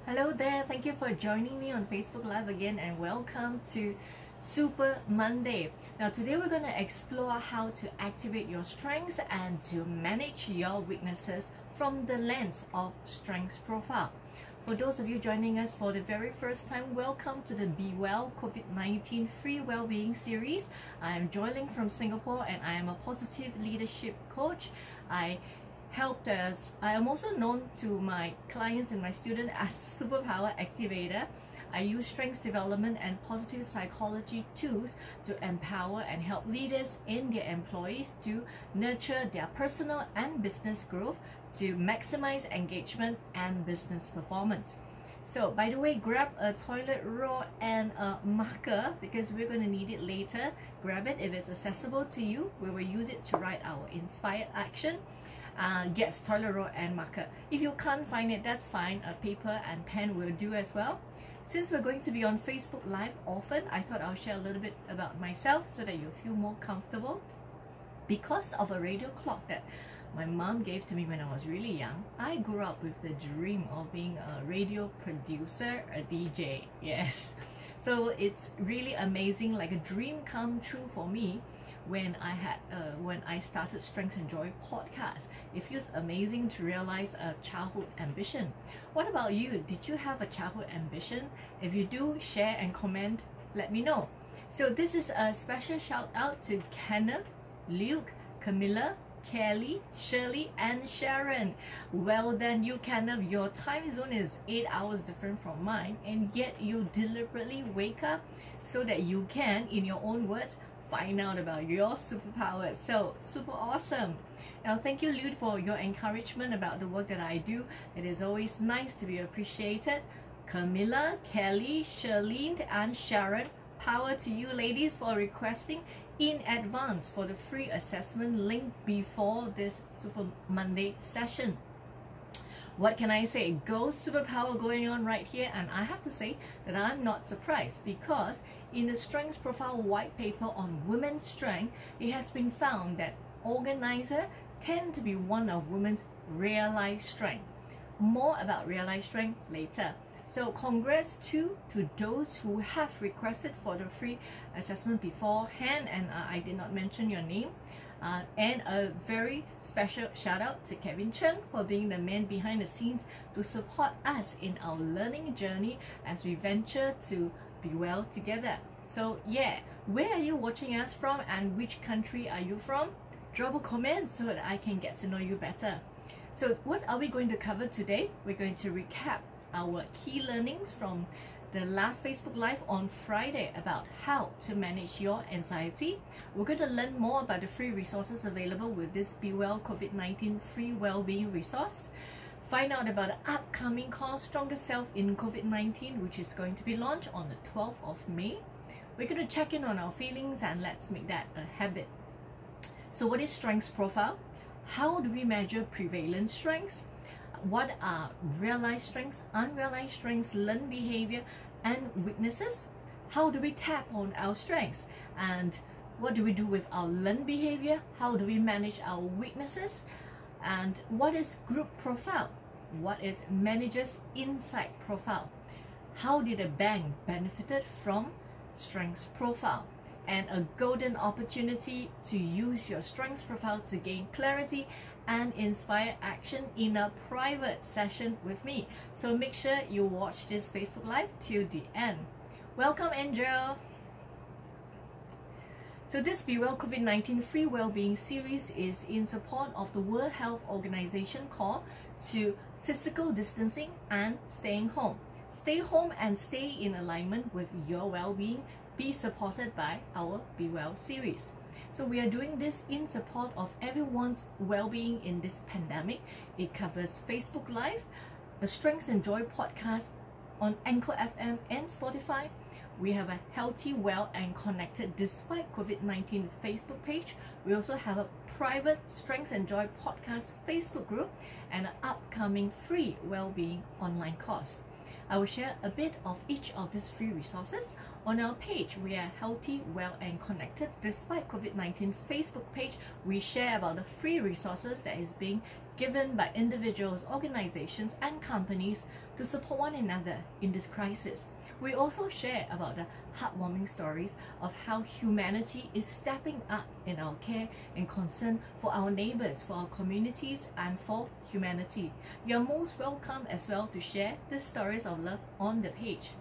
Hello there, thank you for joining me on Facebook Live again and welcome to Super Monday. Now today we're going to explore how to activate your strengths and to manage your weaknesses from the lens of Strengths Profile. For those of you joining us for the very first time, welcome to the Be Well COVID-19 Free Wellbeing series. I am Joy Leng from Singapore and I am a positive leadership coach. I am also known to my clients and my students as Superpower Activator. I use strengths development and positive psychology tools to empower and help leaders and their employees to nurture their personal and business growth to maximize engagement and business performance. So, by the way, grab a toilet roll and a marker because we're going to need it later. Grab it if it's accessible to you. We will use it to write our inspired action. Yes, toilet roll and marker. If you can't find it, that's fine. A paper and pen will do as well. Since we're going to be on Facebook Live often, I thought I'll share a little bit about myself so that you feel more comfortable. Because of a radio clock that my mom gave to me when I was really young, I grew up with the dream of being a radio producer, a DJ. Yes. So it's really amazing, like a dream come true for me when I started Strengths and Joy podcast. It feels amazing to realize a childhood ambition. What about you? Did you have a childhood ambition? If you do, share and comment, let me know. So this is a special shout out to Kenneth, Luke, Camilla, Kelly, Shirley and Sharon. Well done you, Kenneth. Your time zone is 8 hours different from mine, and yet you deliberately wake up so that you can, in your own words, find out about your superpowers. So super awesome. Now thank you, Luke, for your encouragement about the work that I do. It is always nice to be appreciated. Camilla, Kelly, Shirlene and Sharon, power to you ladies for requesting in advance for the free assessment link before this Super Monday session. What can I say? Go Superpower going on right here, and I have to say that I'm not surprised because in the Strengths Profile white paper on women's strength, it has been found that organizers tend to be one of women's realized strength. More about realized strength later. So congrats to those who have requested for the free assessment beforehand, and I did not mention your name. And a very special shout out to Kevin Chung for being the man behind the scenes to support us in our learning journey as we venture to be well together. So yeah, where are you watching us from and which country are you from? Drop a comment so that I can get to know you better. So what are we going to cover today? We're going to recap our key learnings from the last Facebook Live on Friday about how to manage your anxiety. We're going to learn more about the free resources available with this Be Well COVID-19 free wellbeing resource. Find out about the upcoming course Stronger Self in COVID-19, which is going to be launched on the 12th of May. We're going to check in on our feelings and let's make that a habit. So what is Strengths Profile? How do we measure prevalent strengths? What are realized strengths, unrealized strengths, learned behavior and weaknesses? How do we tap on our strengths? And what do we do with our learned behavior? How do we manage our weaknesses? And what is group profile? What is manager's insight profile? How did a bank benefited from Strengths Profile? And a golden opportunity to use your Strengths Profile to gain clarity and inspire action in a private session with me. So make sure you watch this Facebook Live till the end. Welcome, Angel. So this Be Well COVID-19 free wellbeing series is in support of the World Health Organization call to physical distancing and staying home. Stay home and stay in alignment with your well-being. Be supported by our Be Well series. So we are doing this in support of everyone's well-being in this pandemic. It covers Facebook Live, a Strengths and Joy podcast on Anchor FM and Spotify. We have a Healthy, Well and Connected Despite COVID-19 Facebook page. We also have a private Strengths and Joy podcast Facebook group and an upcoming free well-being online course. I will share a bit of each of these free resources On our page, we are healthy, well and connected. Despite COVID-19 Facebook page, we share about the free resources that is being given by individuals, organizations and companies to support one another in this crisis. We also share about the heartwarming stories of how humanity is stepping up in our care and concern for our neighbors, for our communities and for humanity. You are most welcome as well to share the stories of love on the page.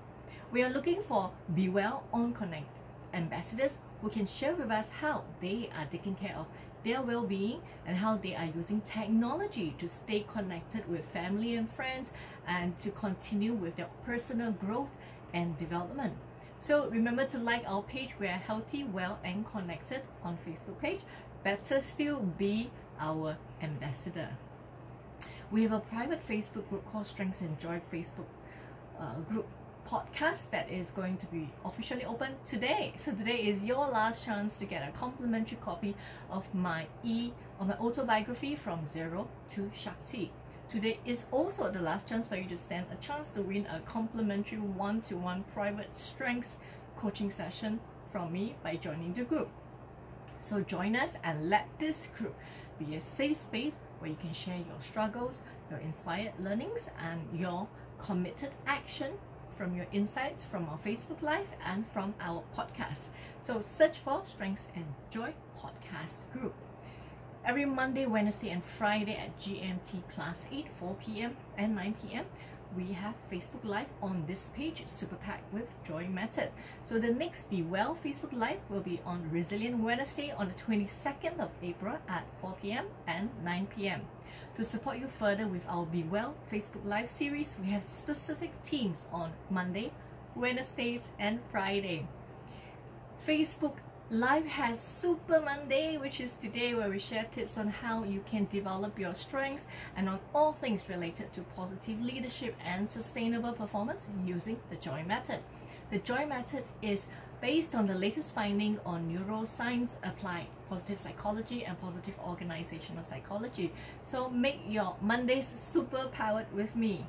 We are looking for Be Well on Connect ambassadors who can share with us how they are taking care of their well-being and how they are using technology to stay connected with family and friends and to continue with their personal growth and development. So remember to like our page. We are healthy, well and connected on Facebook page. Better still, be our ambassador. We have a private Facebook group called Strengths and Joy Facebook group podcast that is going to be officially open today. So today is your last chance to get a complimentary copy of my autobiography From Zero to Shakti. Today is also the last chance for you to stand a chance to win a complimentary one-to-one private strengths coaching session from me by joining the group. So join us and let this group be a safe space where you can share your struggles, your inspired learnings and your committed action from your insights from our Facebook Live and from our podcast. So search for Strengths and Joy Podcast Group. Every Monday, Wednesday and Friday at GMT Class 8, 4 p.m. and 9 p.m. we have Facebook Live on this page, Superpack with Joy Method. So the next Be Well Facebook Live will be on Resilient Wednesday on the 22nd of April at 4 p.m. and 9 p.m. To support you further with our Be Well Facebook Live series, we have specific themes on Monday, Wednesdays and Friday. Facebook Live has Super Monday, which is today, where we share tips on how you can develop your strengths and on all things related to positive leadership and sustainable performance using the Joy Method. The Joy Method is based on the latest finding on neuroscience applied positive psychology and positive organizational psychology. So make your Mondays super powered with me.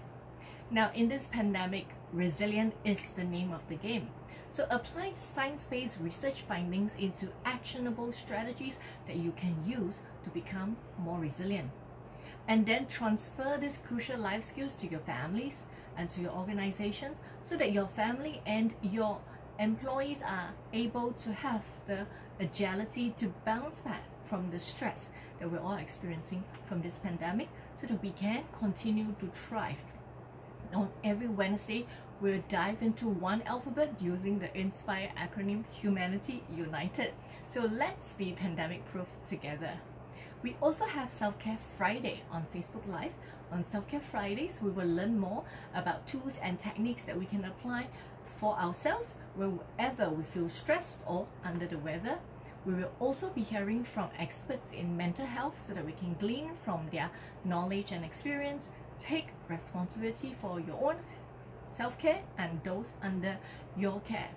Now in this pandemic, resilient is the name of the game. So apply science-based research findings into actionable strategies that you can use to become more resilient. And then transfer these crucial life skills to your families and to your organizations so that your family and your employees are able to have the agility to bounce back from the stress that we're all experiencing from this pandemic so that we can continue to thrive. On every Wednesday, we'll dive into one alphabet using the inspired acronym Humanity United. So let's be pandemic-proof together. We also have Self-Care Friday on Facebook Live. On Self-Care Fridays, we will learn more about tools and techniques that we can apply for ourselves whenever we feel stressed or under the weather. We will also be hearing from experts in mental health so that we can glean from their knowledge and experience, take responsibility for your own self-care and those under your care.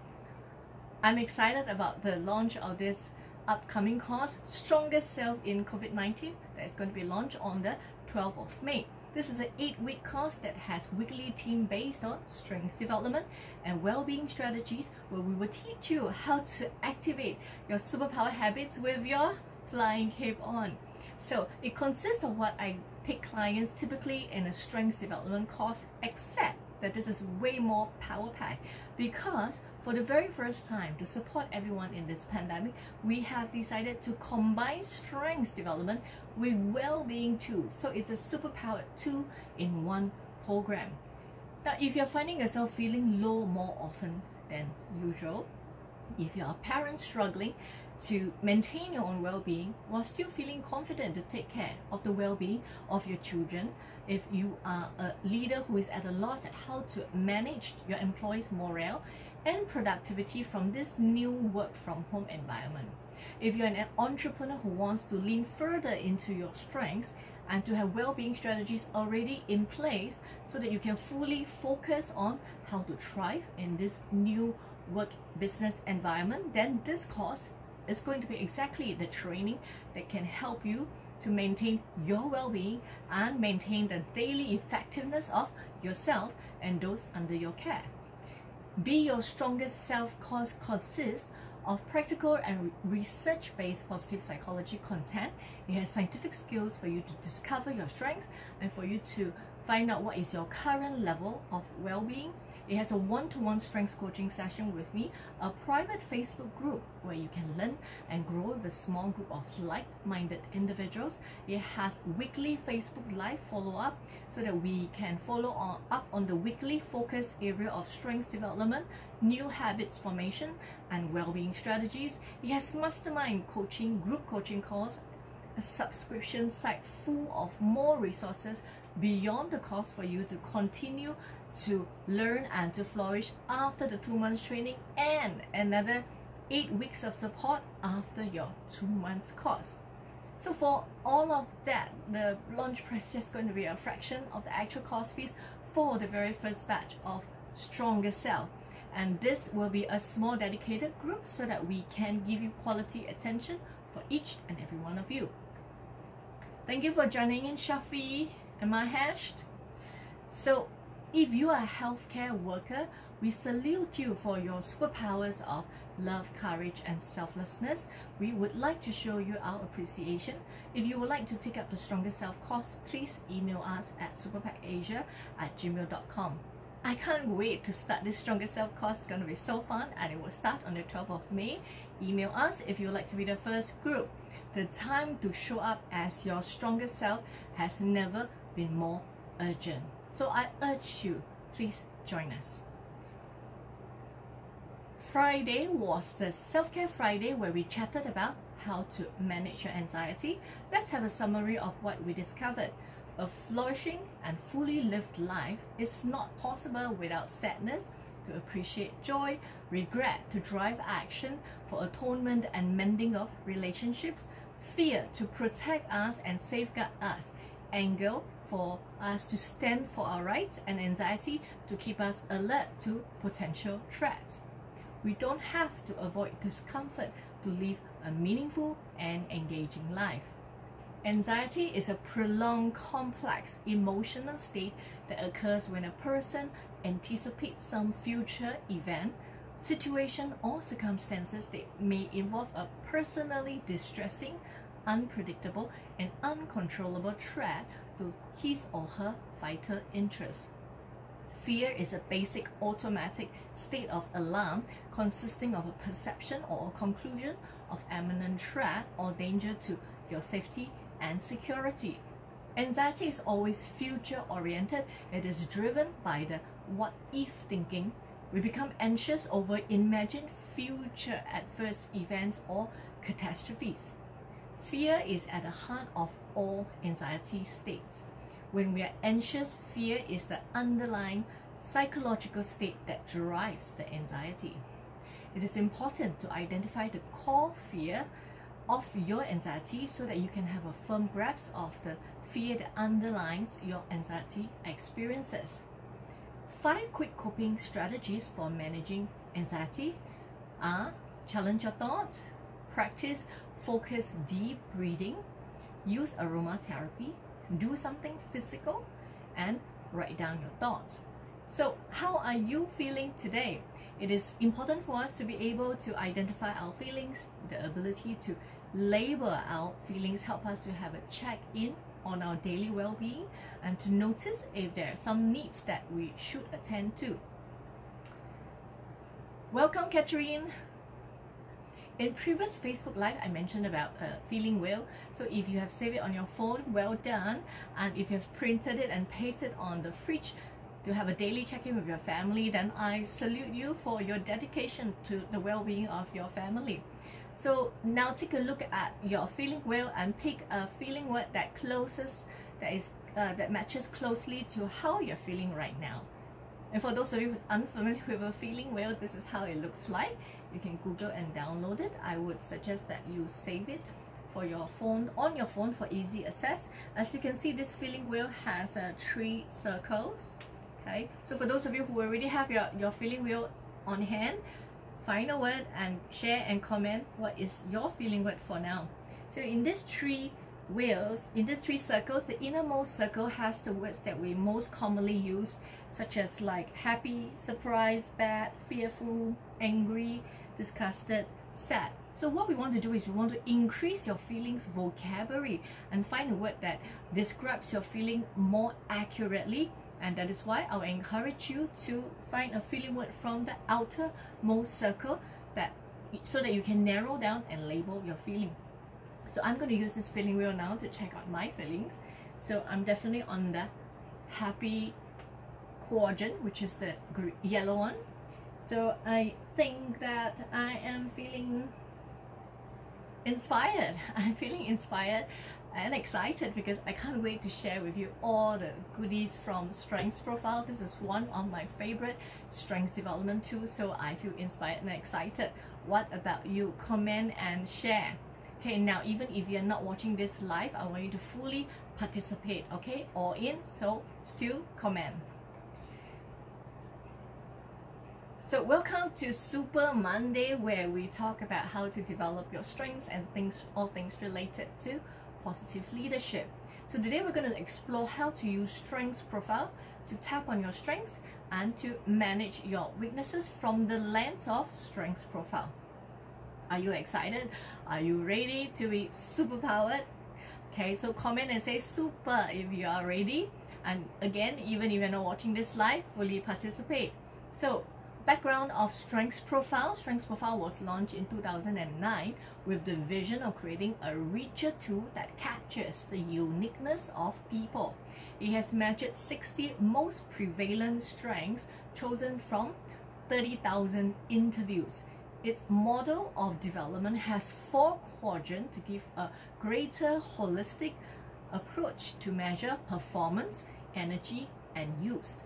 I'm excited about the launch of this upcoming course, Strongest Self in COVID-19, that is going to be launched on the 12th of May. This is an 8-week course that has weekly theme based on strengths development and well-being strategies, where we will teach you how to activate your superpower habits with your flying cape on. So it consists of what I take clients typically in a strengths development course, except that this is way more power-packed because for the very first time, to support everyone in this pandemic, we have decided to combine strengths development with well-being tools. So it's a superpowered 2-in-1 program. Now, if you're finding yourself feeling low more often than usual, if you're a parent struggling to maintain your own well-being while still feeling confident to take care of the well-being of your children, if you are a leader who is at a loss at how to manage your employees' morale and productivity from this new work from home environment, if you're an entrepreneur who wants to lean further into your strengths and to have well-being strategies already in place so that you can fully focus on how to thrive in this new work business environment, then this course is going to be exactly the training that can help you to maintain your well-being and maintain the daily effectiveness of yourself and those under your care. Be Your Strongest Self course consists of practical and research-based positive psychology content. It has scientific skills for you to discover your strengths and for you to find out what is your current level of well-being. It has a one-to-one strengths coaching session with me, a private Facebook group where you can learn and grow with a small group of like-minded individuals. It has weekly Facebook Live follow-up so that we can follow up on the weekly focus area of strengths development, new habits formation, and well-being strategies. It has mastermind coaching, group coaching calls, a subscription site full of more resources beyond the cost for you to continue to learn and to flourish after the 2 months training, and another 8 weeks of support after your 2 months course. So for all of that, the launch price is just going to be a fraction of the actual cost fees for the very first batch of Stronger Self. And this will be a small dedicated group so that we can give you quality attention for each and every one of you. Thank you for joining in, Shafi and Mahesh. So if you are a healthcare worker, we salute you for your superpowers of love, courage, and selflessness. We would like to show you our appreciation. If you would like to take up the Stronger Self course, please email us at superpackasia@gmail.com. I can't wait to start this Stronger Self course. It's going to be so fun, and it will start on the 12th of May. Email us if you would like to be the first group. The time to show up as your stronger self has never been more urgent. So I urge you, please join us. Friday was the Self-Care Friday where we chatted about how to manage your anxiety. Let's have a summary of what we discovered. A flourishing and fully lived life is not possible without sadness, to appreciate joy, regret to drive action for atonement and mending of relationships, fear to protect us and safeguard us, anger for us to stand for our rights, and anxiety to keep us alert to potential threats. We don't have to avoid discomfort to live a meaningful and engaging life. Anxiety is a prolonged, complex emotional state that occurs when a person anticipates some future event, situation, or circumstances that may involve a personally distressing, unpredictable, and uncontrollable threat to his or her vital interests. Fear is a basic automatic state of alarm consisting of a perception or a conclusion of imminent threat or danger to your safety and security. Anxiety is always future-oriented. It is driven by the what-if thinking. We become anxious over imagined future adverse events or catastrophes. Fear is at the heart of all anxiety states. When we are anxious, fear is the underlying psychological state that drives the anxiety. It is important to identify the core fear of your anxiety so that you can have a firm grasp of the fear that underlies your anxiety experiences. 5 quick coping strategies for managing anxiety are: challenge your thoughts, practice focused deep breathing, use aromatherapy, do something physical, and write down your thoughts. So how are you feeling today? It is important for us to be able to identify our feelings. The ability to label our feelings help us to have a check-in on our daily well-being and to notice if there are some needs that we should attend to. Welcome, Catherine. In previous Facebook Live, I mentioned about feeling well. So if you have saved it on your phone, well done. And if you have printed it and pasted it on the fridge to have a daily check-in with your family, then I salute you for your dedication to the well-being of your family. So now take a look at your feeling well and pick a feeling word that matches closely to how you're feeling right now. And for those of you who's unfamiliar with a feeling well, this is how it looks like. You can Google and download it. I would suggest that you save it for your phone, on your phone, for easy access. As you can see, this feeling wheel has 3 circles. Okay, so for those of you who already have your feeling wheel on hand, find a word and share and comment what is your feeling word for now. So in these 3 wheels. In these three circles, the innermost circle has the words that we most commonly use, such as like happy, surprised, bad, fearful, angry, disgusted, sad. So what we want to do is we want to increase your feelings vocabulary and find a word that describes your feeling more accurately, and that is why I'll encourage you to find a feeling word from the outermost circle so that you can narrow down and label your feeling. So I'm going to use this feeling wheel now to check out my feelings. So I'm definitely on the happy quadrant, which is the yellow one. So I think that I am feeling inspired. I'm feeling inspired and excited because I can't wait to share with you all the goodies from Strengths Profile. This is one of my favorite strengths development tools, so I feel inspired and excited. What about you? Comment and share. Okay, now even if you're not watching this live, I want you to fully participate, okay? All in, so still comment. So welcome to Super Monday, where we talk about how to develop your strengths and all things related to positive leadership. So today we're going to explore how to use Strengths Profile to tap on your strengths and to manage your weaknesses from the lens of Strengths Profile. Are you excited? Are you ready to be superpowered? Okay, so comment and say super if you are ready. And again, even if you're not watching this live, fully participate. So background of Strengths Profile. Strengths Profile was launched in 2009 with the vision of creating a richer tool that captures the uniqueness of people. It has measured 60 most prevalent strengths chosen from 30,000 interviews. Its model of development has 4 quadrants to give a greater holistic approach to measure performance, energy, and use.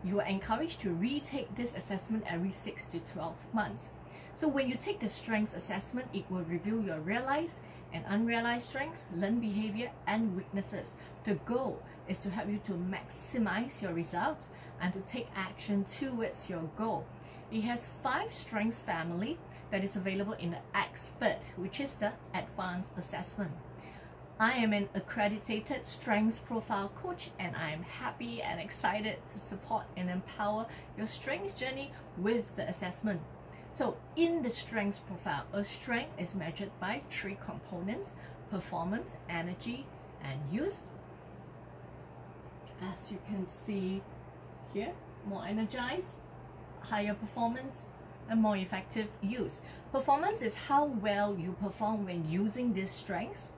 You are encouraged to retake this assessment every 6 to 12 months. So when you take the strengths assessment, it will reveal your realized and unrealized strengths, learned behavior, and weaknesses. The goal is to help you to maximize your results and to take action towards your goal. It has 5 strengths family that is available in the Expert, which is the advanced assessment. I am an accredited Strengths Profile coach, and I am happy and excited to support and empower your strengths journey with the assessment. So in the Strengths Profile, a strength is measured by 3 components: performance, energy, and use. As you can see here, more energized, higher performance, and more effective use. Performance is how well you perform when using these strengths.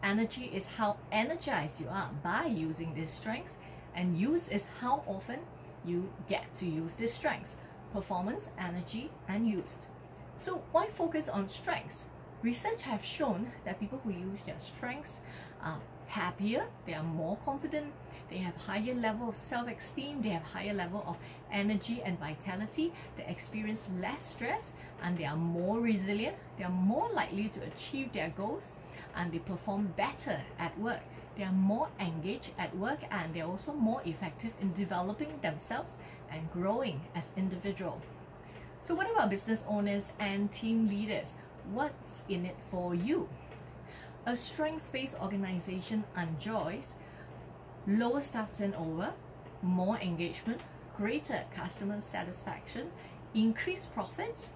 Energy is how energized you are by using these strengths, and use is how often you get to use these strengths. Performance, energy, and use. So why focus on strengths? Research have shown that people who use their strengths are happier, they are more confident, they have higher level of self-esteem, they have higher level of energy and vitality, they experience less stress, and they are more resilient, they are more likely to achieve their goals, and they perform better at work. They are more engaged at work, and they're also more effective in developing themselves and growing as individuals. So what about business owners and team leaders? What's in it for you? A strengths-based organization enjoys lower staff turnover, more engagement, greater customer satisfaction, increased profits,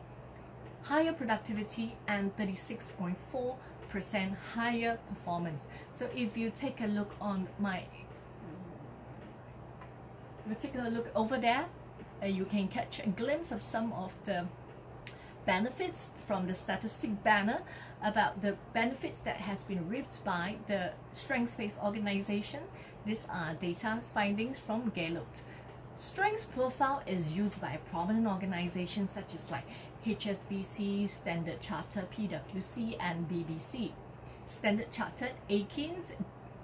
higher productivity, and 36.4% higher performance. So if you take a look on over there, you can catch a glimpse of some of the benefits from the statistic banner about the benefits that has been reaped by the strengths-based organization. These are data findings from Gallup. Strengths Profile is used by prominent organizations such as like HSBC, Standard Chartered, PwC, and BBC. Standard Chartered, Aikins,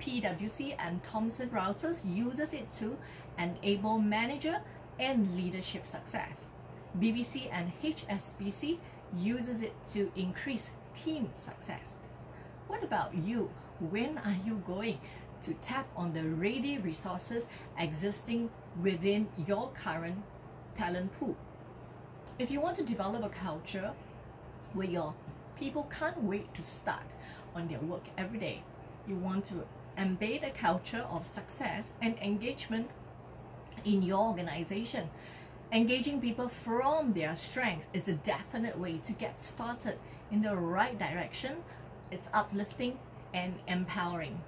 PwC, and Thomson Reuters uses it to enable manager and leadership success. BBC and HSBC uses it to increase team success. What about you? When are you going to tap on the ready resources existing within your current talent pool? If you want to develop a culture where your people can't wait to start on their work every day, You want to embed a culture of success and engagement in your organization. Engaging people from their strengths is a definite way to get started in the right direction. It's uplifting and empowering.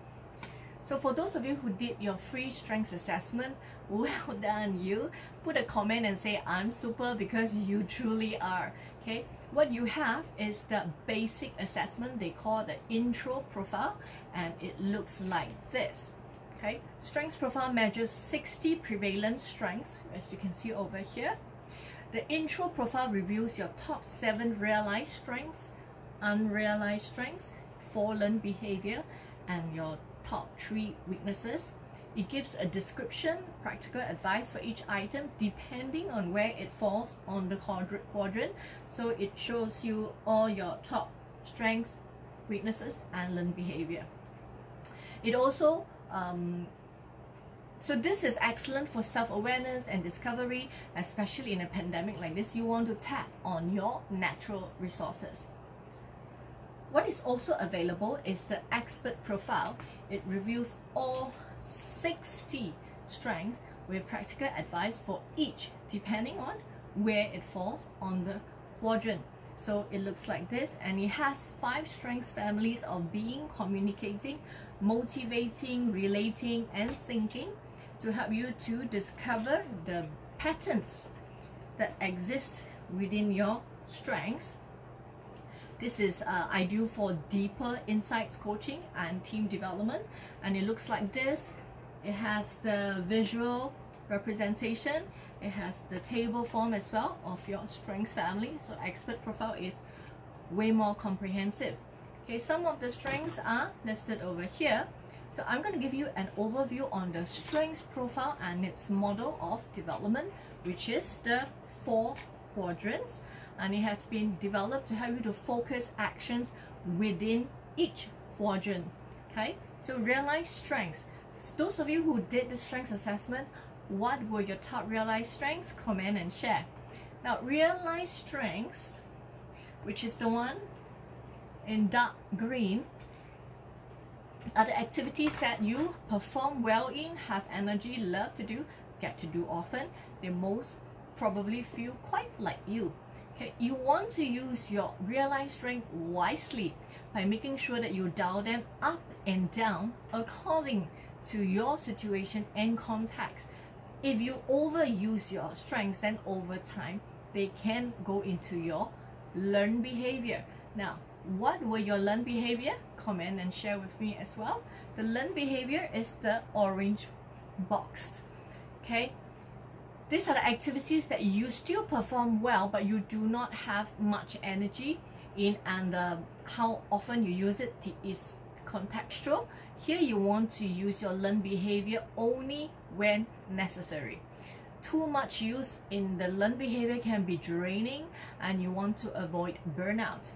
So for those of you who did your free strengths assessment, well done you. Put a comment and say I'm super, because you truly are. Okay, what you have is the basic assessment they call the intro profile, and it looks like this. Okay, strengths profile measures 60 prevalent strengths, as you can see over here. The intro profile reviews your top 7 realized strengths, unrealized strengths, 4 learned behavior, and your top 3 weaknesses. It gives a description, practical advice for each item depending on where it falls on the quadrant. So it shows you all your top strengths, weaknesses, and learned behavior. It also so this is excellent for self-awareness and discovery, especially in a pandemic like this. You want to tap on your natural resources. What is also available is the expert profile. It reviews all 60 strengths with practical advice for each depending on where it falls on the quadrant. So it looks like this, and it has 5 strengths families of being, communicating, motivating, relating, and thinking, to help you to discover the patterns that exist within your strengths. This is ideal for deeper insights coaching and team development, and it looks like this. It has the visual representation, it has the table form as well of your strengths family. So expert profile is way more comprehensive. Okay, some of the strengths are listed over here. So I'm going to give you an overview on the strengths profile and its model of development, which is the 4 quadrants, and it has been developed to help you to focus actions within each quadrant. Okay, so realized strengths. So those of you who did the strengths assessment, what were your top realized strengths? Comment and share. Now, realized strengths, which is the one in dark green, are the activities that you perform well in, have energy, love to do, get to do often. They most probably feel quite like you. Okay, you want to use your realized strength wisely by making sure that you dial them up and down according to your situation and context. If you overuse your strengths, then over time they can go into your learned behavior. Now, what were your learned behavior? Comment and share with me as well. The learned behavior is the orange boxed. Okay, these are the activities that you still perform well, but you do not have much energy in, and how often you use it is contextual. Here you want to use your learned behavior only when necessary. Too much use in the learned behavior can be draining, and you want to avoid burnout.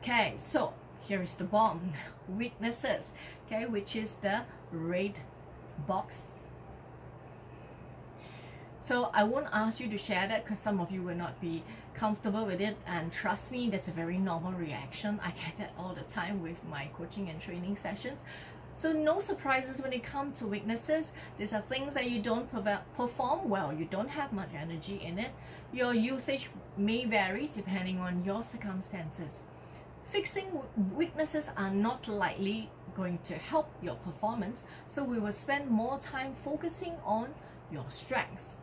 Okay, so here is the bomb. Weaknesses, okay, which is the red box. So I won't ask you to share that because some of you will not be comfortable with it, and trust me, that's a very normal reaction. I get that all the time with my coaching and training sessions. So no surprises when it comes to weaknesses. These are things that you don't perform well. You don't have much energy in it. Your usage may vary depending on your circumstances. Fixing weaknesses are not likely going to help your performance, so we will spend more time focusing on your strengths.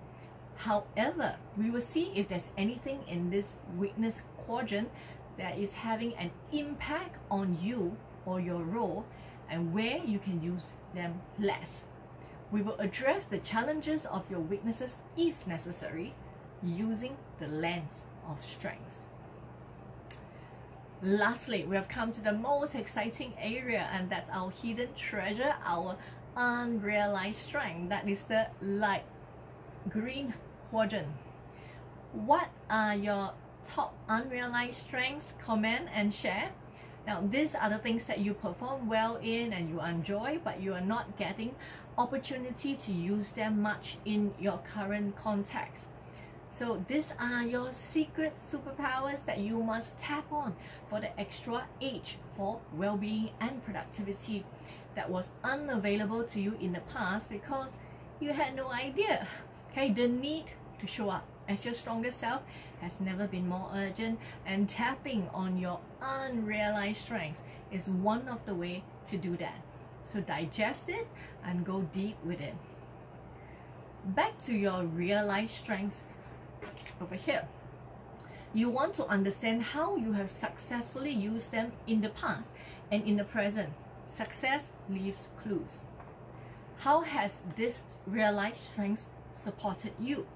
However, we will see if there's anything in this weakness quadrant that is having an impact on you or your role, and where you can use them less. We will address the challenges of your weaknesses if necessary, using the lens of strengths. Lastly, we have come to the most exciting area, and that's our hidden treasure, our unrealized strength. That is the light green quadrant. What are your top unrealized strengths? Comment and share. Now, these are the things that you perform well in and you enjoy, but you are not getting opportunity to use them much in your current context. So these are your secret superpowers that you must tap on for the extra edge for well-being and productivity that was unavailable to you in the past because you had no idea. Okay, the need to show up as your strongest self has never been more urgent, and tapping on your unrealized strengths is one of the ways to do that. So digest it and go deep with it. Back to your realized strengths over here. You want to understand how you have successfully used them in the past and in the present. Success leaves clues. How has this realized strengths supported you?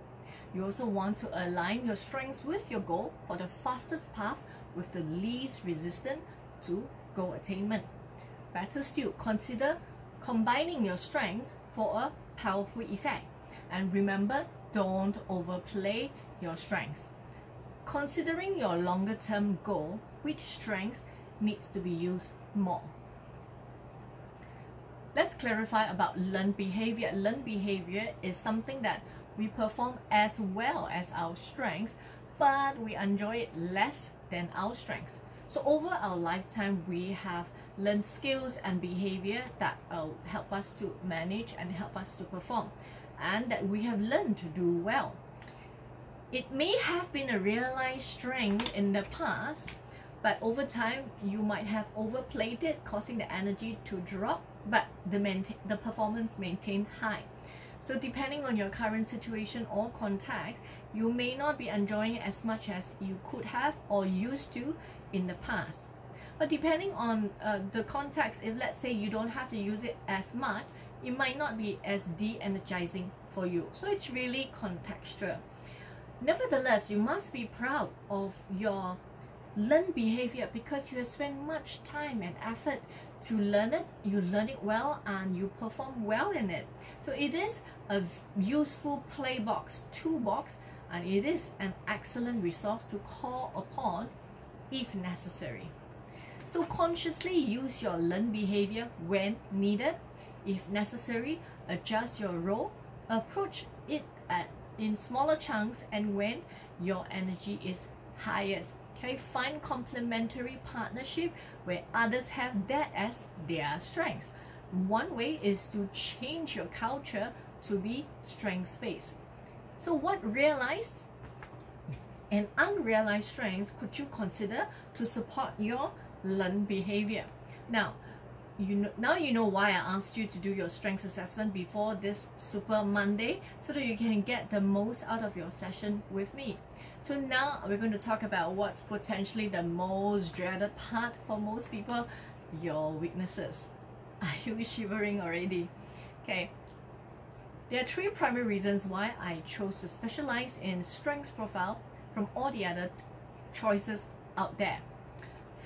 You also want to align your strengths with your goal for the fastest path with the least resistance to goal attainment. Better still, consider combining your strengths for a powerful effect. And remember, don't overplay your strengths. Considering your longer term goal, which strengths needs to be used more? Let's clarify about learned behavior. Learned behavior is something that we perform as well as our strengths, but we enjoy it less than our strengths. So over our lifetime, we have learned skills and behavior that help us to manage and help us to perform, and that we have learned to do well. It may have been a realized strength in the past, but over time you might have overplayed it, causing the energy to drop, but the performance maintained high. So depending on your current situation or context, you may not be enjoying it as much as you could have or used to in the past. But depending on the context, if let's say you don't have to use it as much, it might not be as de-energizing for you. So it's really contextual. Nevertheless, you must be proud of your learned behavior because you have spent much time and effort to learn it. You learn it well and you perform well in it. So it is a useful playbox, toolbox, and it is an excellent resource to call upon if necessary. So consciously use your learned behavior when needed. If necessary, adjust your role, approach it in smaller chunks, and when your energy is highest. Okay, find complementary partnership where others have that as their strengths. One way is to change your culture to be strengths-based. So what realized and unrealized strengths could you consider to support your learned behavior? Now you know why I asked you to do your strengths assessment before this Super Monday, so that you can get the most out of your session with me. So now we're going to talk about what's potentially the most dreaded part for most people, your weaknesses. Are you shivering already? Okay. There are three primary reasons why I chose to specialize in strengths profile from all the other choices out there.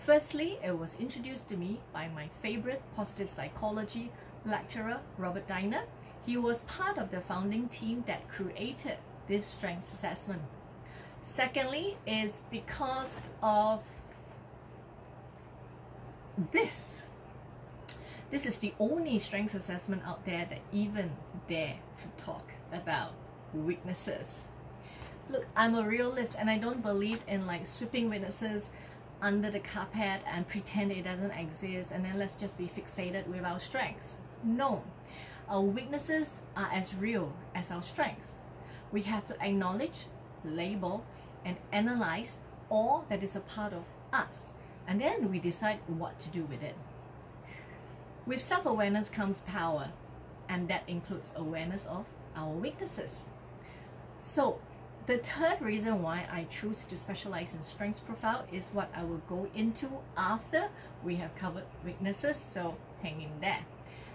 Firstly, it was introduced to me by my favorite positive psychology lecturer, Robert Diner. He was part of the founding team that created this strengths assessment. Secondly, is because of this. This is the only strengths assessment out there that even dare to talk about weaknesses. Look, I'm a realist and I don't believe in like sweeping weaknesses under the carpet and pretend it doesn't exist and then let's just be fixated with our strengths. No, our weaknesses are as real as our strengths. We have to acknowledge, label, and analyze all that is a part of us, and then we decide what to do with it. With self-awareness comes power, and that includes awareness of our weaknesses. So the third reason why I choose to specialize in strengths profile is what I will go into after we have covered weaknesses, so hang in there.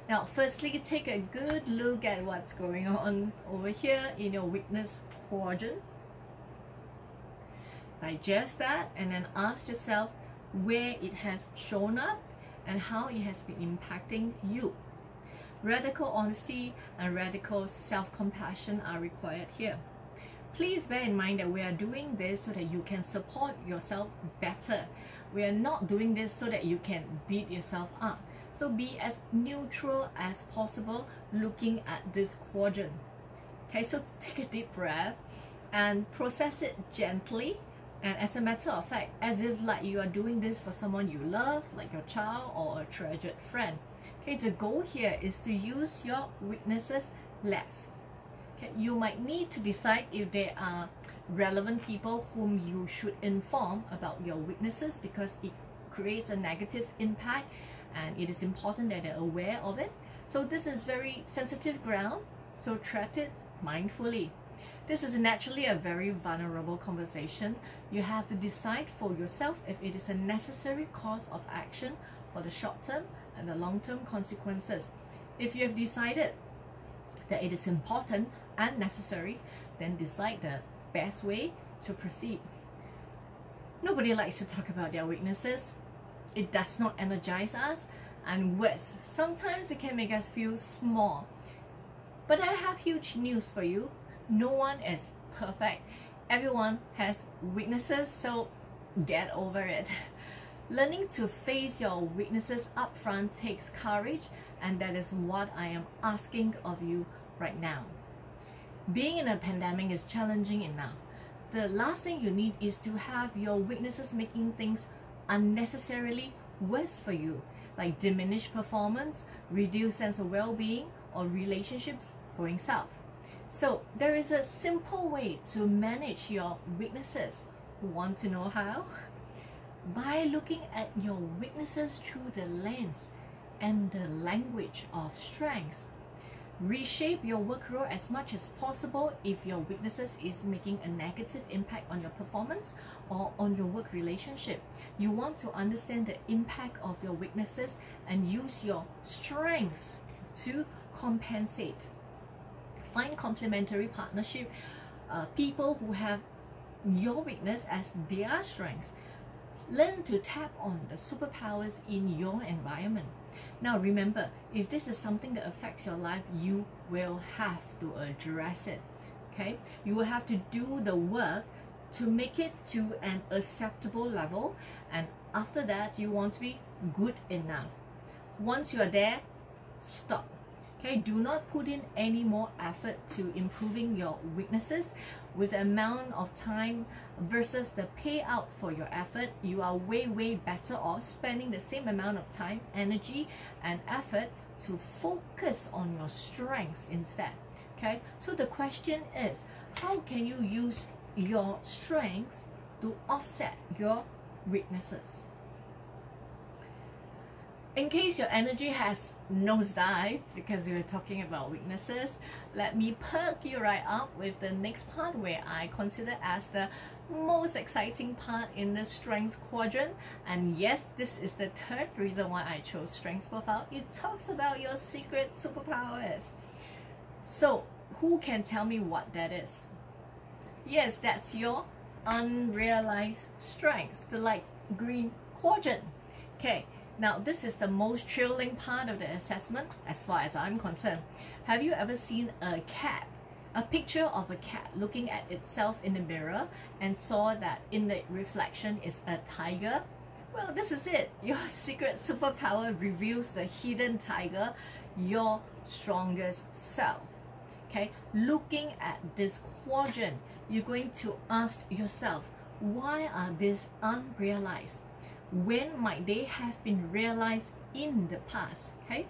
Now, firstly, take a good look at what's going on over here in your weakness quadrant. Digest that and then ask yourself where it has shown up and how it has been impacting you. Radical honesty and radical self-compassion are required here. Please bear in mind that we are doing this so that you can support yourself better. We are not doing this so that you can beat yourself up. So be as neutral as possible looking at this quadrant. Okay, so take a deep breath. and process it gently, and as a matter of fact, as if like you are doing this for someone you love, like your child or a treasured friend. Okay, the goal here is to use your weaknesses less. Okay, you might need to decide if there are relevant people whom you should inform about your weaknesses, because it creates a negative impact and it is important that they're aware of it. So this is very sensitive ground, so treat it mindfully. This is naturally a very vulnerable conversation. You have to decide for yourself if it is a necessary course of action for the short term and the long term consequences. If you have decided that it is important and necessary, then decide the best way to proceed. Nobody likes to talk about their weaknesses. It does not energize us, and worse, sometimes it can make us feel small. But I have huge news for you. No one is perfect. Everyone has weaknesses, so get over it. Learning to face your weaknesses up front takes courage, and that is what I am asking of you right now. Being in a pandemic is challenging enough. The last thing you need is to have your weaknesses making things unnecessarily worse for you, like diminished performance, reduced sense of well-being, or relationships going south. So there is a simple way to manage your weaknesses. Want to know how? By looking at your weaknesses through the lens and the language of strengths. Reshape your work role as much as possible if your weaknesses is making a negative impact on your performance or on your work relationship. You want to understand the impact of your weaknesses and use your strengths to compensate. Find complementary partnership, people who have your weakness as their strengths. Learn to tap on the superpowers in your environment. Now remember, if this is something that affects your life, you will have to address it. Okay, you will have to do the work to make it to an acceptable level, and after that you want to be good enough. Once you are there, stop. Okay, do not put in any more effort to improving your weaknesses. With the amount of time versus the payout for your effort, you are way better off spending the same amount of time, energy, and effort to focus on your strengths instead. Okay, so the question is, how can you use your strengths to offset your weaknesses? In case your energy has nosedived because we were talking about weaknesses, let me perk you right up with the next part, where I consider as the most exciting part in the strengths quadrant. And yes, this is the third reason why I chose strengths profile. It talks about your secret superpowers. So who can tell me what that is? Yes, that's your unrealized strengths, the light green quadrant. Okay. Now, this is the most thrilling part of the assessment as far as I'm concerned. Have you ever seen a cat, a picture of a cat looking at itself in the mirror and saw that in the reflection is a tiger? Well, this is it. Your secret superpower reveals the hidden tiger, your strongest self. Okay, looking at this quadrant, you're going to ask yourself, why are these unrealized? When might they have been realized in the past? Okay,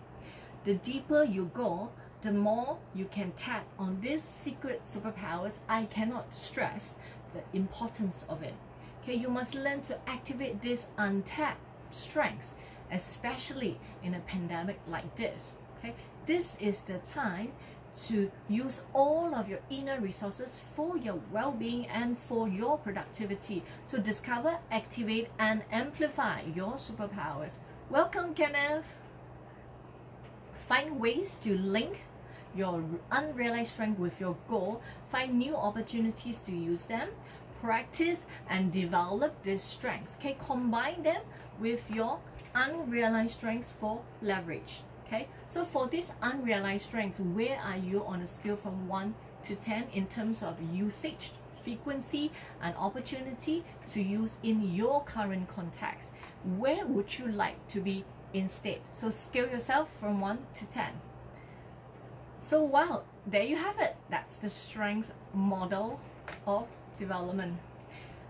the deeper you go, the more you can tap on these secret superpowers. I cannot stress the importance of it. Okay, you must learn to activate these untapped strengths, especially in a pandemic like this. Okay, this is the time to use all of your inner resources for your well-being and for your productivity. So discover, activate, and amplify your superpowers. Welcome, Kenneth. Find ways to link your unrealized strength with your goal. Find new opportunities to use them. Practice and develop these strengths. Okay, combine them with your unrealized strengths for leverage. Okay, so for these unrealized strengths, where are you on a scale from 1 to 10 in terms of usage, frequency, and opportunity to use in your current context? Where would you like to be instead? So scale yourself from 1 to 10. So wow, there you have it. That's the strengths model of development.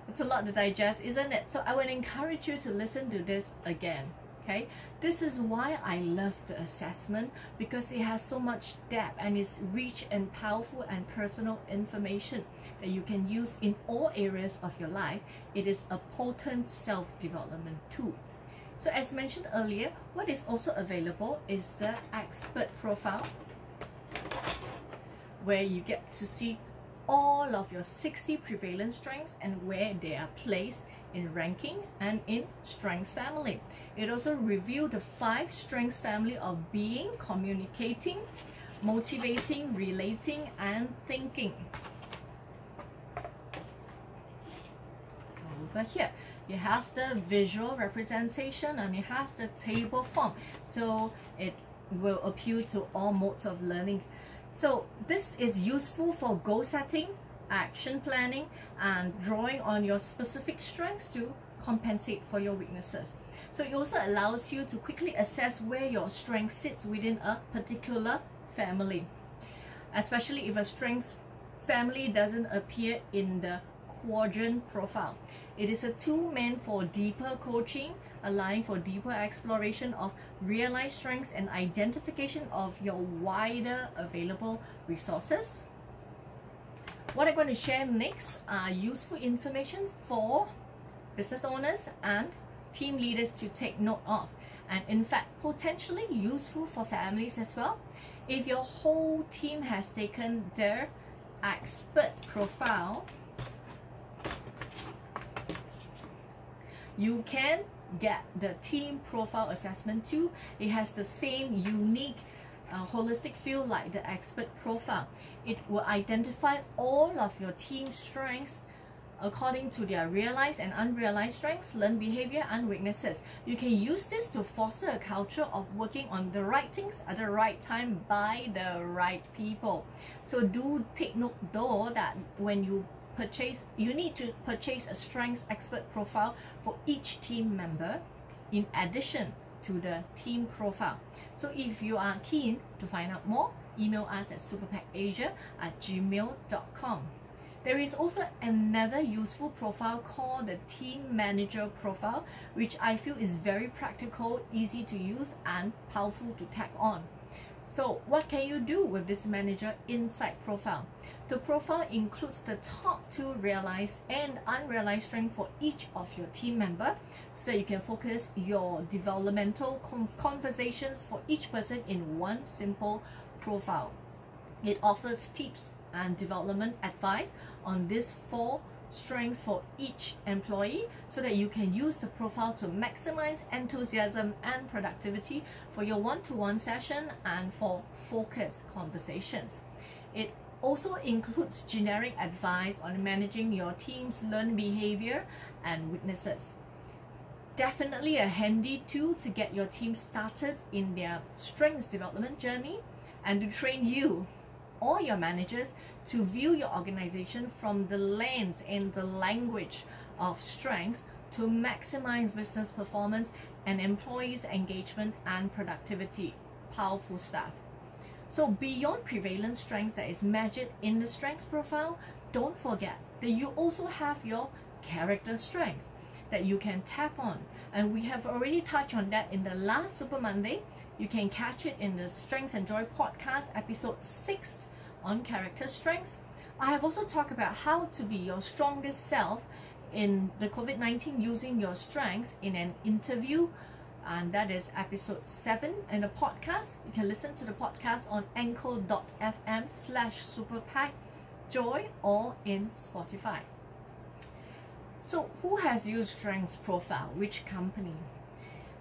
It's a lot to digest, isn't it? So I would encourage you to listen to this again. Okay, this is why I love the assessment, because it has so much depth and it's rich and powerful and personal information that you can use in all areas of your life. It is a potent self-development tool. So as mentioned earlier, what is also available is the expert profile, where you get to see all of your 60 prevalent strengths and where they are placed in ranking and in strengths family. It also reveals the 5 strengths family of being, communicating, motivating, relating, and thinking. Over here, it has the visual representation and it has the table form, so it will appeal to all modes of learning. So this is useful for goal setting, action planning, and drawing on your specific strengths to compensate for your weaknesses. So it also allows you to quickly assess where your strength sits within a particular family, especially if a strengths family doesn't appear in the quadrant profile. It is a tool meant for deeper coaching, allowing for deeper exploration of realized strengths and identification of your wider available resources. What I'm going to share next are useful information for business owners and team leaders to take note of, and in fact potentially useful for families as well. If your whole team has taken their expert profile, you can get the team profile assessment too. It has the same unique holistic feel like the expert profile. It will identify all of your team strengths according to their realized and unrealized strengths, learned behavior, and weaknesses. You can use this to foster a culture of working on the right things at the right time by the right people. So do take note though that when you purchase, you need to purchase a strengths expert profile for each team member in addition to the team profile. So if you are keen to find out more, email us at superpackasia@gmail.com. There is also another useful profile called the team manager profile, which I feel is very practical, easy to use, and powerful to tag on. So what can you do with this manager insight profile? The profile includes the top 2 realized and unrealized strengths for each of your team member, so that you can focus your developmental conversations for each person in one simple profile. It offers tips and development advice on these 4 strengths for each employee, so that you can use the profile to maximize enthusiasm and productivity for your one-to-one session and for focused conversations. It also includes generic advice on managing your team's learned behavior and weaknesses. Definitely a handy tool to get your team started in their strengths development journey and to train you or your managers to view your organization from the lens and the language of strengths to maximize business performance and employees' engagement and productivity. Powerful stuff. So beyond prevalent strengths that is measured in the strengths profile, don't forget that you also have your character strengths that you can tap on. And we have already touched on that in the last Super Monday. You can catch it in the Strengths and Joy podcast, episode 6 on character strengths. I have also talked about how to be your strongest self in the COVID-19 using your strengths in an interview, and that is episode 7 in the podcast. You can listen to the podcast on anchor.fm/superpackjoy or in Spotify. So who has used strengths profile? Which company?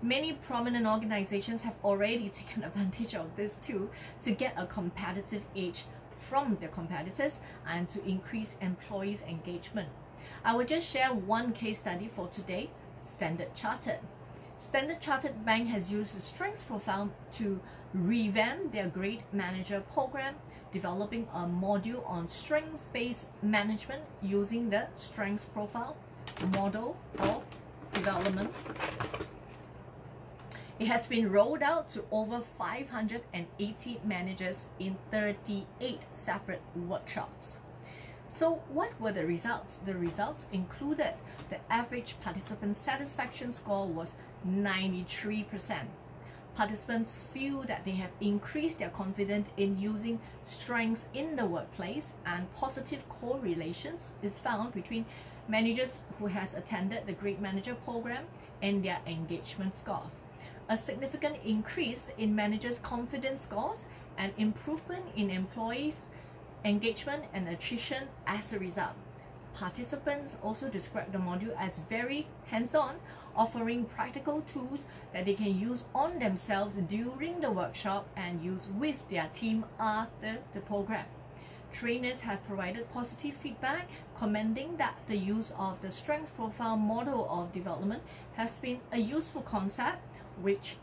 Many prominent organizations have already taken advantage of this tool to get a competitive edge from their competitors and to increase employees' engagement. I will just share one case study for today, Standard Chartered. Standard Chartered Bank has used the strengths profile to revamp their Great Manager program, developing a module on strengths-based management using the strengths profile model of development. It has been rolled out to over 580 managers in 38 separate workshops. So what were the results? The results included the average participant satisfaction score was 93%. Participants feel that they have increased their confidence in using strengths in the workplace, and positive correlations is found between managers who has attended the Great Manager program and their engagement scores. A significant increase in managers' confidence scores and improvement in employees' engagement and attrition as a result. Participants also described the module as very hands-on, offering practical tools that they can use on themselves during the workshop and use with their team after the program. Trainers have provided positive feedback, commending that the use of the strengths profile model of development has been a useful concept, which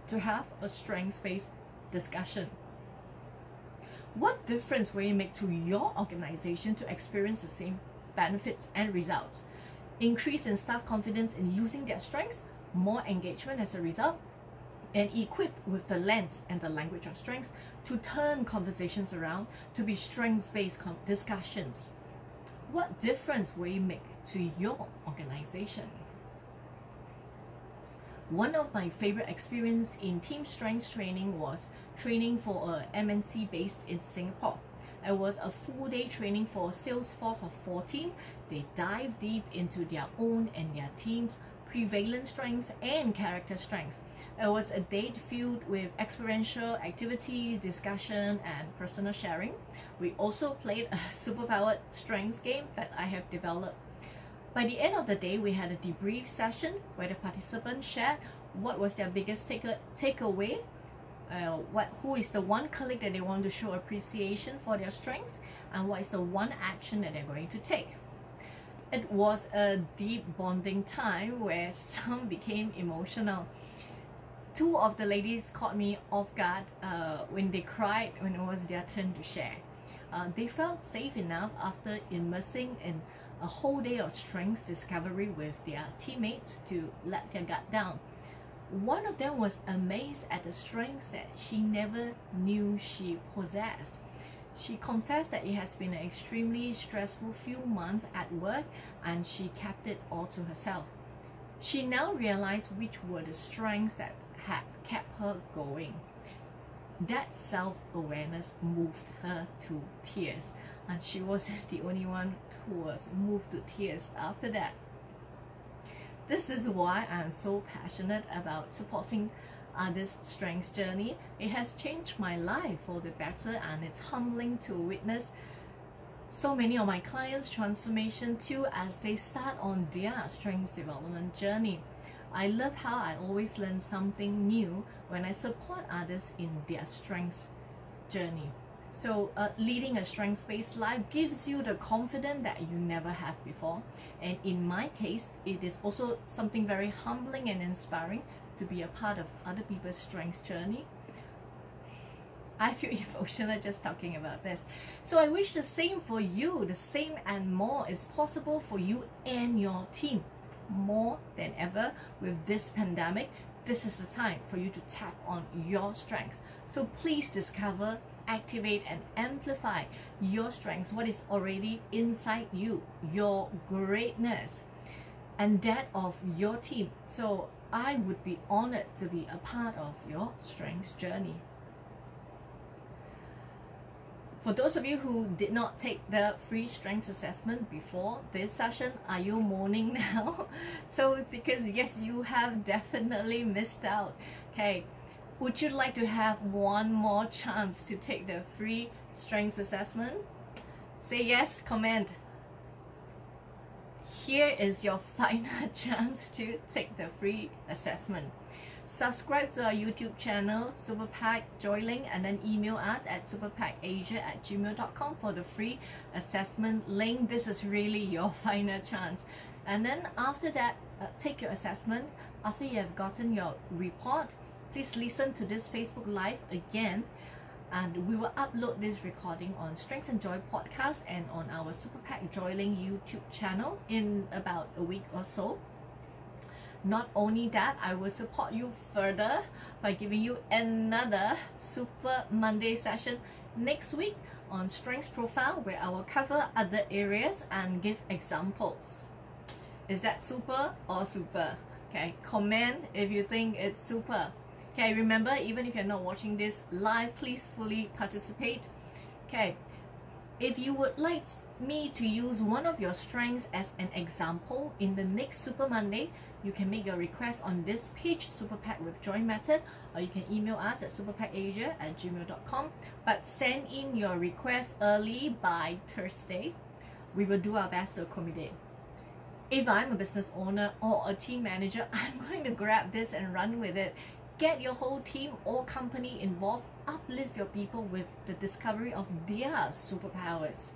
to have a strengths-based discussion. What difference will it make to your organization to experience the same benefits and results? Increase in staff confidence in using their strengths, more engagement as a result, and equipped with the lens and the language of strengths to turn conversations around to be strengths-based discussions. What difference will it make to your organization? One of my favorite experience in team strengths training was training for a MNC based in Singapore. It was a full-day training for a sales force of 14. They dive deep into their own and their team's prevalent strengths and character strengths. It was a day filled with experiential activities, discussion, and personal sharing. We also played a superpowered strengths game that I have developed. By the end of the day, we had a debrief session where the participants shared what was their biggest takeaway, who is the one colleague that they want to show appreciation for their strengths, and what is the one action that they're going to take. It was a deep bonding time where some became emotional. Two of the ladies caught me off guard when they cried when it was their turn to share. They felt safe enough after immersing in a whole day of strengths discovery with their teammates to let their guard down. One of them was amazed at the strengths that she never knew she possessed. She confessed that it has been an extremely stressful few months at work, and she kept it all to herself. She now realized which were the strengths that had kept her going. That self-awareness moved her to tears, and she wasn't the only one who was moved to tears after that. This is why I'm so passionate about supporting others' strengths journey. It has changed my life for the better, and it's humbling to witness so many of my clients' transformation too as they start on their strengths development journey. I love how I always learn something new when I support others in their strengths journey. So leading a strengths-based life gives you the confidence that you never have before. And in my case, it is also something very humbling and inspiring to be a part of other people's strengths journey. I feel emotional just talking about this. So I wish the same for you. The same and more is possible for you and your team. More than ever with this pandemic, this is the time for you to tap on your strengths. So please discover, activate, and amplify your strengths, what is already inside you, your greatness, and that of your team. So I would be honored to be a part of your strengths journey. For those of you who did not take the free strengths assessment before this session, are you mourning now? So because yes, you have definitely missed out. Okay, would you like to have one more chance to take the free strengths assessment? Say yes, comment. Here is your final chance to take the free assessment. Subscribe to our YouTube channel, Superpack Joyling, and then email us at superpackasia@gmail.com for the free assessment link. This is really your final chance. And then after that, take your assessment. After you have gotten your report, please listen to this Facebook Live again, and we will upload this recording on Strengths and Joy podcast and on our Superpack Joyling YouTube channel in about a week or so. Not only that, I will support you further by giving you another Super Monday session next week on strengths profile, where I will cover other areas and give examples. Is that super or super? Okay, comment if you think it's super. Okay, remember, even if you're not watching this live, please fully participate. Okay, if you would like me to use one of your strengths as an example in the next Super Monday, you can make your request on this page, Superpack with Joy Method, or you can email us at superpackasia@gmail.com. But send in your request early by Thursday. We will do our best to accommodate. If I'm a business owner or a team manager, I'm going to grab this and run with it. Get your whole team or company involved. Uplift your people with the discovery of their superpowers.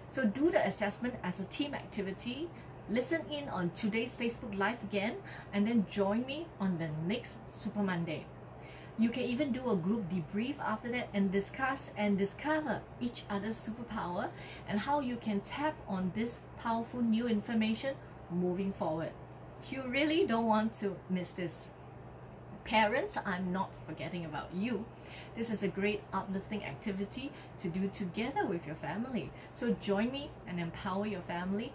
So do the assessment as a team activity. Listen in on today's Facebook Live again, and then join me on the next Super Monday. You can even do a group debrief after that and discuss and discover each other's superpower and how you can tap on this powerful new information moving forward. You really don't want to miss this. Parents, I'm not forgetting about you. This is a great uplifting activity to do together with your family. So join me and empower your family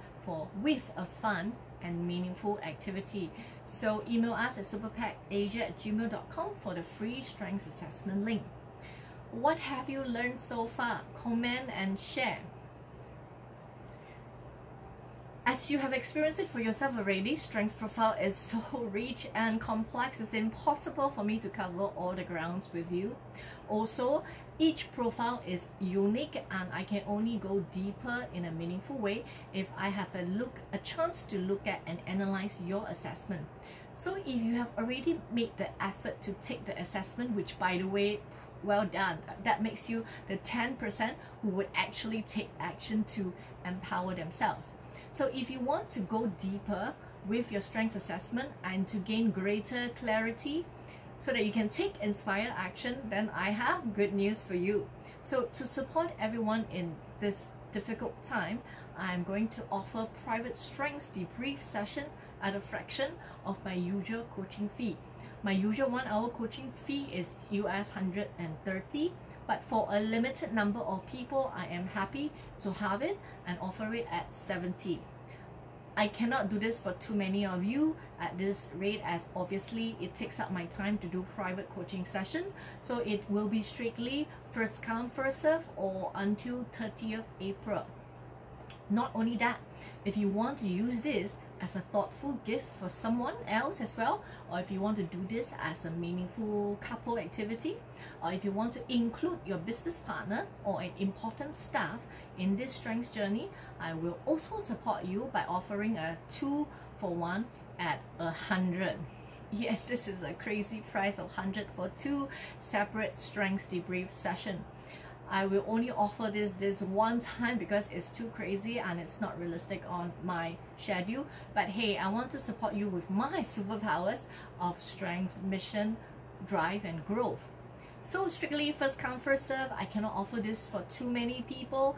with a fun and meaningful activity. So email us at superpackasia@gmail.com for the free strengths assessment link. What have you learned so far? Comment and share. As you have experienced it for yourself already, strengths profile is so rich and complex, it's impossible for me to cover all the grounds with you. Also, each profile is unique and I can only go deeper in a meaningful way if I have a chance to look at and analyze your assessment. So if you have already made the effort to take the assessment, which by the way, well done, that makes you the 10% who would actually take action to empower themselves. So if you want to go deeper with your strengths assessment and to gain greater clarity so that you can take inspired action, then I have good news for you. So to support everyone in this difficult time, I'm going to offer private strengths debrief session at a fraction of my usual coaching fee. My usual 1 hour coaching fee is US $130, but for a limited number of people, I am happy to have it and offer it at $70. I cannot do this for too many of you at this rate, as obviously it takes up my time to do private coaching session. So it will be strictly first come, first serve, or until 30th April. Not only that, if you want to use this as a thoughtful gift for someone else as well, or if you want to do this as a meaningful couple activity, or if you want to include your business partner or an important staff in this strengths journey, I will also support you by offering a 2-for-1 at 100. Yes, this is a crazy price of 100 for 2 separate strengths debrief sessions. I will only offer this one time because it's too crazy and it's not realistic on my schedule. But hey, I want to support you with my superpowers of strength, mission, drive, and growth. So strictly first come, first serve. I cannot offer this for too many people.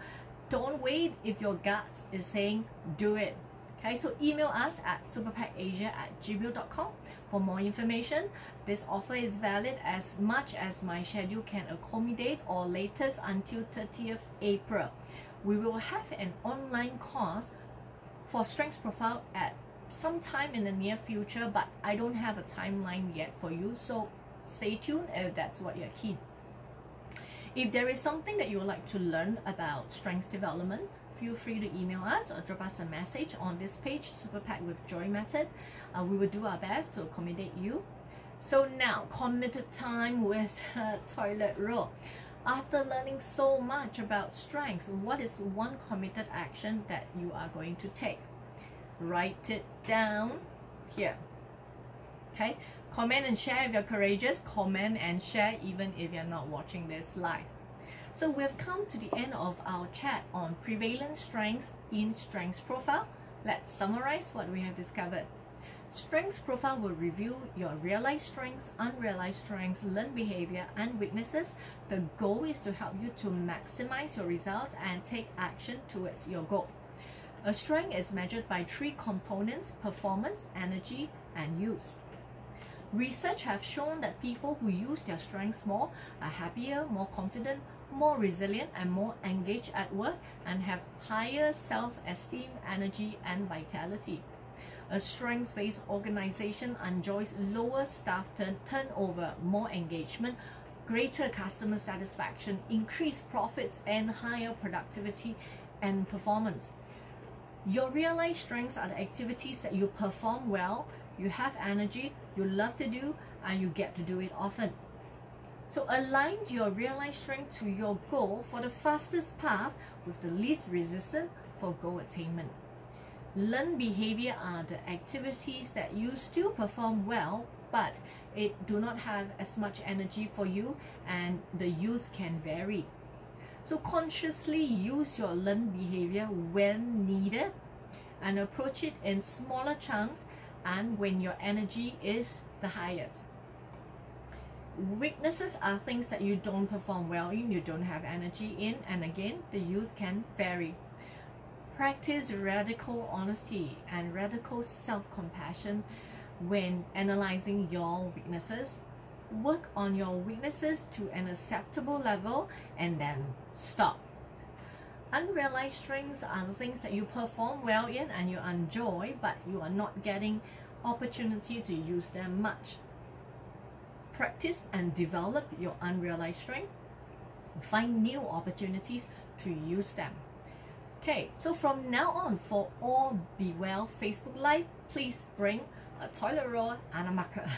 Don't wait if your gut is saying do it. Okay, so email us at superpackasia@gmail.com for more information. This offer is valid as much as my schedule can accommodate, or latest until 30th April. We will have an online course for strengths profile at some time in the near future, but I don't have a timeline yet for you, so stay tuned if that's what you're keen. If there is something that you would like to learn about strengths development, feel free to email us or drop us a message on this page, Superpack with Joy Method. We will do our best to accommodate you. So now, committed time with toilet roll. After learning so much about strengths, what is one committed action that you are going to take? Write it down here. Okay, comment and share if you're courageous. Comment and share even if you're not watching this live. So we've come to the end of our chat on prevalent strengths in strengths profile. Let's summarize what we have discovered. Strengths profile will reveal your realized strengths, unrealized strengths, learned behavior, and weaknesses. The goal is to help you to maximize your results and take action towards your goal. A strength is measured by 3 components: performance, energy, and use. Research have shown that people who use their strengths more are happier, more confident, more resilient and more engaged at work, and have higher self-esteem, energy, and vitality. A strengths-based organization enjoys lower staff turnover, more engagement, greater customer satisfaction, increased profits, and higher productivity and performance. Your realized strengths are the activities that you perform well, you have energy, you love to do, and you get to do it often. So align your realized strength to your goal for the fastest path with the least resistance for goal attainment. Learned behavior are the activities that you still perform well, but it do not have as much energy for you, and the use can vary. So consciously use your learned behavior when needed and approach it in smaller chunks and when your energy is the highest. Weaknesses are things that you don't perform well in, you don't have energy in, and again, the use can vary. Practice radical honesty and radical self-compassion when analyzing your weaknesses. Work on your weaknesses to an acceptable level and then stop. Unrealized strengths are the things that you perform well in and you enjoy, but you are not getting opportunity to use them much. Practice and develop your unrealized strength. Find new opportunities to use them. Okay, so from now on, for all Be Well Facebook Live, please bring a toilet roll and a marker.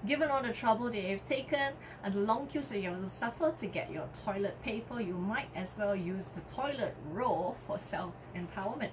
Given all the trouble that you've taken and the long queues that you have to suffer to get your toilet paper, you might as well use the toilet roll for self-empowerment.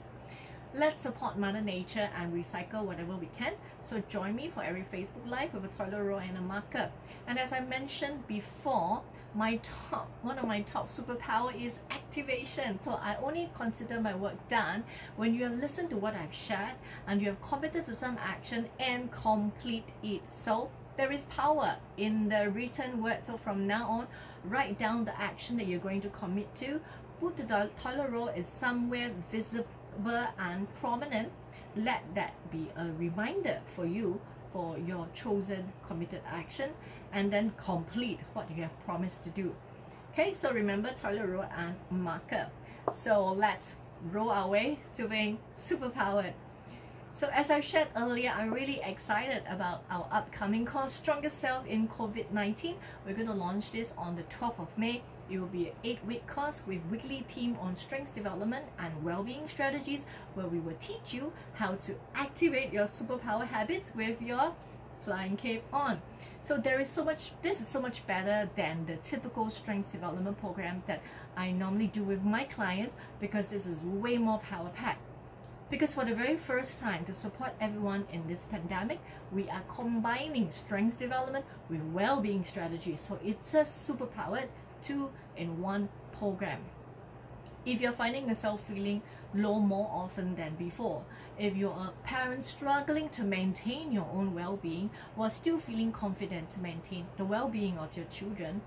Let's support Mother Nature and recycle whatever we can. So join me for every Facebook Live with a toilet roll and a marker. And as I mentioned before, one of my top superpower is activation. So I only consider my work done when you have listened to what I've shared and you have committed to some action and complete it. So there is power in the written word. So from now on, write down the action that you're going to commit to. Put the toilet roll is somewhere visible and prominent. Let that be a reminder for you for your chosen committed action, and then complete what you have promised to do. Okay, so remember toilet roll and marker. So let's roll our way to being superpowered. So as I shared earlier, I'm really excited about our upcoming course, Strongest Self in COVID-19. We're going to launch this on the 12th of May. It will be an 8-week course with weekly theme on strengths development and well-being strategies, where we will teach you how to activate your superpower habits with your flying cape on. So this is so much better than the typical strengths development program that I normally do with my clients, because this is way more power-packed. Because for the very first time, to support everyone in this pandemic, we are combining strengths development with well-being strategies. So it's a superpowered 2-in-1 program. If you're finding yourself feeling low more often than before, if you're a parent struggling to maintain your own well-being while still feeling confident to maintain the well-being of your children,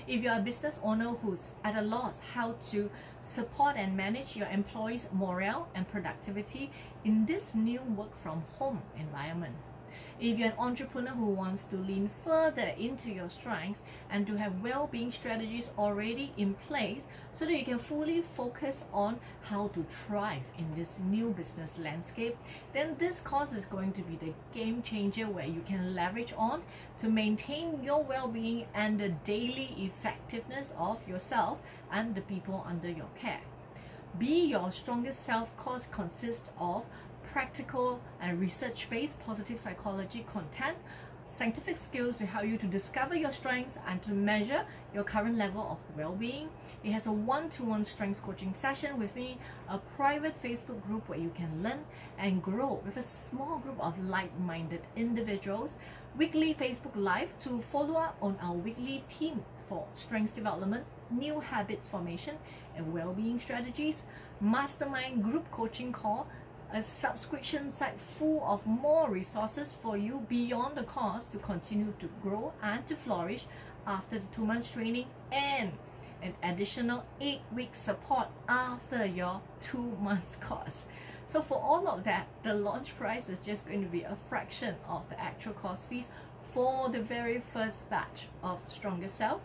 if you're a business owner who's at a loss how to support and manage your employees' morale and productivity in this new work from home environment, if you're an entrepreneur who wants to lean further into your strengths and to have well-being strategies already in place so that you can fully focus on how to thrive in this new business landscape, then this course is going to be the game changer where you can leverage on to maintain your well-being and the daily effectiveness of yourself and the people under your care. Be Your Strongest Self course consists of practical and research-based positive psychology content, scientific skills to help you to discover your strengths and to measure your current level of well-being. It has a one-to-one strengths coaching session with me, a private Facebook group where you can learn and grow with a small group of like-minded individuals, weekly Facebook Live to follow up on our weekly theme for strengths development, new habits formation, and well-being strategies, mastermind group coaching call, a subscription site full of more resources for you beyond the course to continue to grow and to flourish after the 2 months training, and an additional 8-week support after your 2 months course. So for all of that, the launch price is just going to be a fraction of the actual course fees for the very first batch of Strongest Self.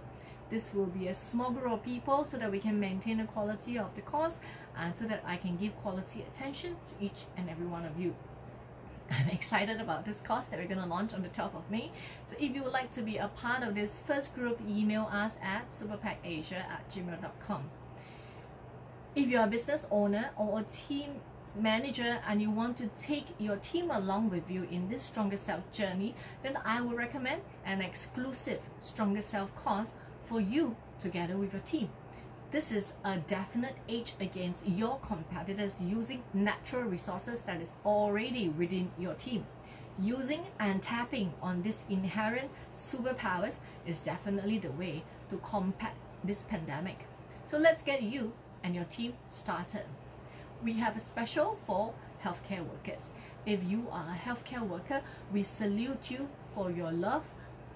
This will be a small group of people so that we can maintain the quality of the course and so that I can give quality attention to each and every one of you. I'm excited about this course that we're going to launch on the 12th of May. So if you would like to be a part of this first group, email us at superpackasia@gmail.com. If you're a business owner or a team manager and you want to take your team along with you in this Stronger Self journey, then I would recommend an exclusive Stronger Self course for you together with your team. This is a definite edge against your competitors using natural resources that is already within your team. Using and tapping on these inherent superpowers is definitely the way to combat this pandemic. So let's get you and your team started. We have a special for healthcare workers. If you are a healthcare worker, we salute you for your love,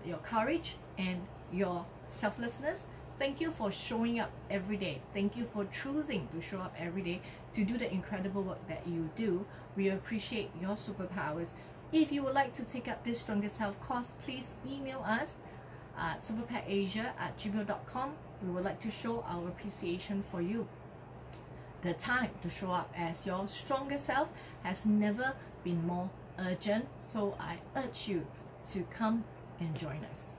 your courage, and your selflessness. Thank you for showing up every day. Thank you for choosing to show up every day to do the incredible work that you do. We appreciate your superpowers. If you would like to take up this Stronger Self course, please email us at superpackasia@gmail.com. We would like to show our appreciation for you. The time to show up as your stronger self has never been more urgent, so I urge you to come and join us.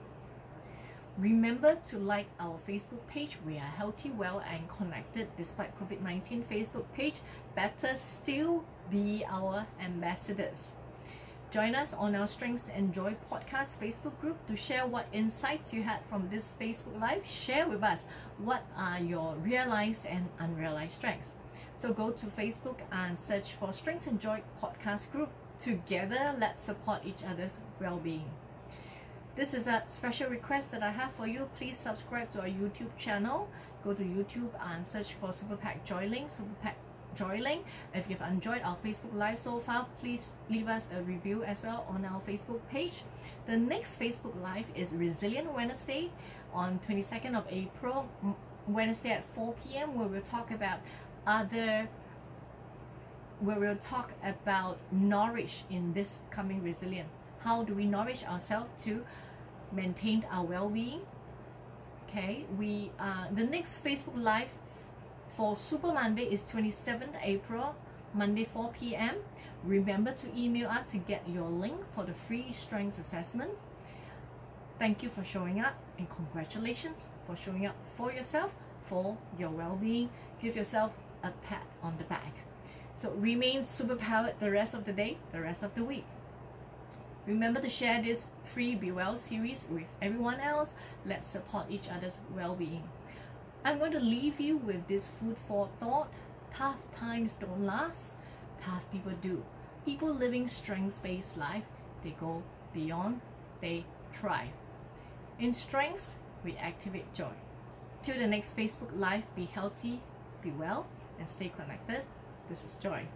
Remember to like our Facebook page. We are Healthy, Well and Connected despite COVID-19 Facebook page. Better still, be our ambassadors. Join us on our Strengths and Joy podcast Facebook group to share what insights you had from this Facebook Live. Share with us what are your realized and unrealized strengths. So go to Facebook and search for Strengths and Joy podcast group. Together, let's support each other's well-being. This is a special request that I have for you. Please subscribe to our YouTube channel. Go to YouTube and search for Superpack Joy Leng, Superpack Joy Leng. If you've enjoyed our Facebook Live so far, please leave us a review as well on our Facebook page. The next Facebook Live is Resilient Wednesday on 22nd of April, Wednesday at 4 p.m. where we'll talk about nourish in this coming resilient. How do we nourish ourselves to maintain our well-being? Okay, the next Facebook Live for Super Monday is 27th April, Monday 4 p.m. Remember to email us to get your link for the free strengths assessment. Thank you for showing up and congratulations for showing up for yourself, for your well-being. Give yourself a pat on the back. So remain superpowered the rest of the day, the rest of the week. Remember to share this free Be Well series with everyone else. Let's support each other's well-being. I'm going to leave you with this food for thought. Tough times don't last. Tough people do. People living strengths-based life, they go beyond, they thrive. In strengths, we activate joy. Till the next Facebook Live, be healthy, be well, and stay connected. This is Joy.